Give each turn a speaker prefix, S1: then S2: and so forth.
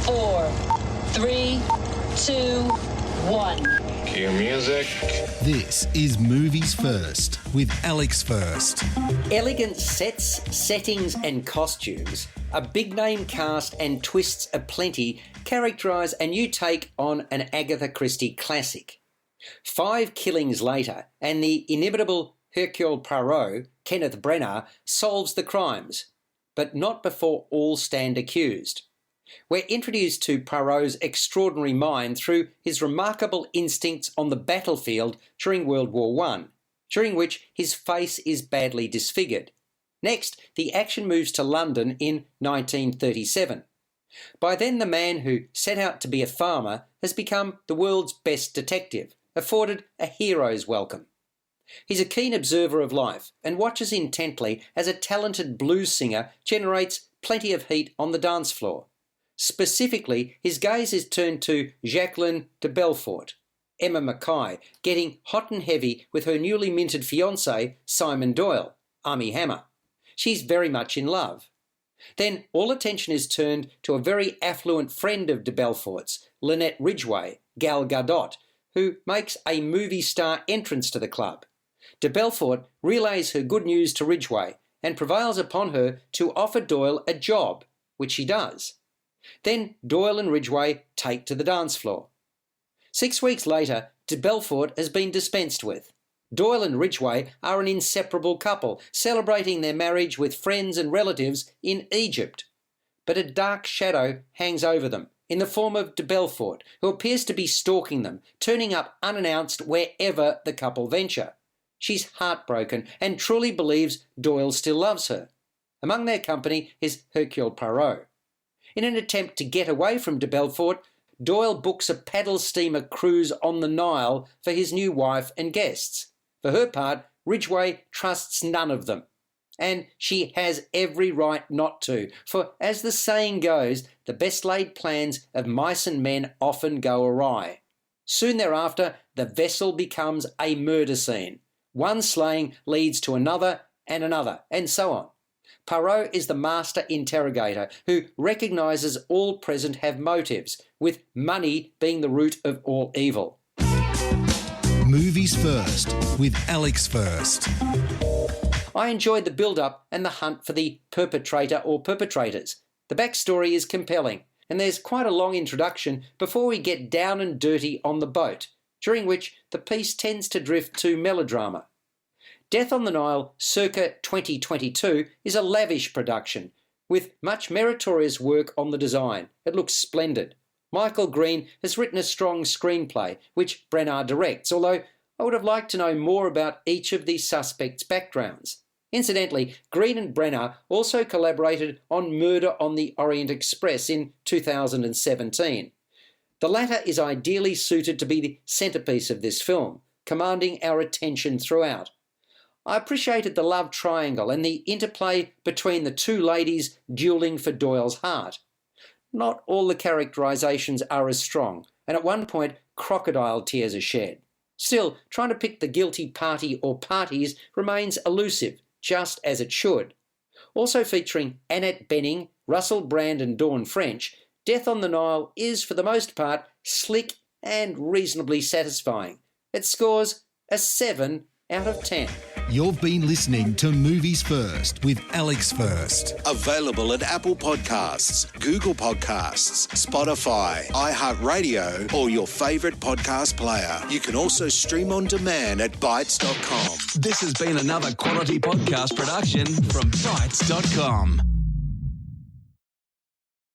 S1: 4, 3, 2, 1.
S2: Cue music.
S3: This is Movies First with Alex First.
S4: Elegant sets, settings and costumes, a big-name cast and twists aplenty characterise a new take on an Agatha Christie classic. 5 killings later, and the inimitable Hercule Poirot, Kenneth Branagh, solves the crimes, but not before all stand accused. We're introduced to Poirot's extraordinary mind through his remarkable instincts on the battlefield during World War I, during which his face is badly disfigured. Next, the action moves to London in 1937. By then, the man who set out to be a farmer has become the world's best detective, afforded a hero's welcome. He's a keen observer of life and watches intently as a talented blues singer generates plenty of heat on the dance floor. Specifically, his gaze is turned to Jacqueline de Belfort, Emma Mackay, getting hot and heavy with her newly minted fiancé, Simon Doyle, Armie Hammer. She's very much in love. Then all attention is turned to a very affluent friend of de Belfort's, Lynette Ridgway, Gal Gadot, who makes a movie star entrance to the club. De Belfort relays her good news to Ridgway and prevails upon her to offer Doyle a job, which she does. Then Doyle and Ridgway take to the dance floor. 6 weeks later, de Belfort has been dispensed with. Doyle and Ridgway are an inseparable couple, celebrating their marriage with friends and relatives in Egypt. But a dark shadow hangs over them, in the form of de Belfort, who appears to be stalking them, turning up unannounced wherever the couple venture. She's heartbroken and truly believes Doyle still loves her. Among their company is Hercule Poirot. In an attempt to get away from de Belfort, Doyle books a paddle steamer cruise on the Nile for his new wife and guests. For her part, Ridgway trusts none of them. And she has every right not to, for as the saying goes, the best laid plans of mice and men often go awry. Soon thereafter, the vessel becomes a murder scene. One slaying leads to another, and so on. Poirot is the master interrogator who recognises all present have motives, with money being the root of all evil.
S3: Movies First with Alex First.
S4: I enjoyed the build-up and the hunt for the perpetrator or perpetrators. The backstory is compelling, and there's quite a long introduction before we get down and dirty on the boat, during which the piece tends to drift to melodrama. Death-on-the-Nile circa 2022 is a lavish production, with much meritorious work on the design. It looks splendid. Michael Green has written a strong screenplay, which Branagh directs, although I would have liked to know more about each of these suspects' backgrounds. Incidentally, Green and Branagh also collaborated on Murder on the Orient Express in 2017. The latter is ideally suited to be the centrepiece of this film, commanding our attention throughout. I appreciated the love triangle and the interplay between the two ladies duelling for Doyle's heart. Not all the characterisations are as strong, and at one point crocodile tears are shed. Still, trying to pick the guilty party or parties remains elusive, just as it should. Also featuring Annette Bening, Russell Brand and Dawn French, Death-on-the-Nile is, for the most part, slick and reasonably satisfying. It scores a 7 out of 10.
S3: You've been listening to Movies First with Alex First.
S5: Available at Apple Podcasts, Google Podcasts, Spotify, iHeartRadio, or your favourite podcast player. You can also stream on demand at Bytes.com.
S6: This has been another quality podcast production from Bytes.com.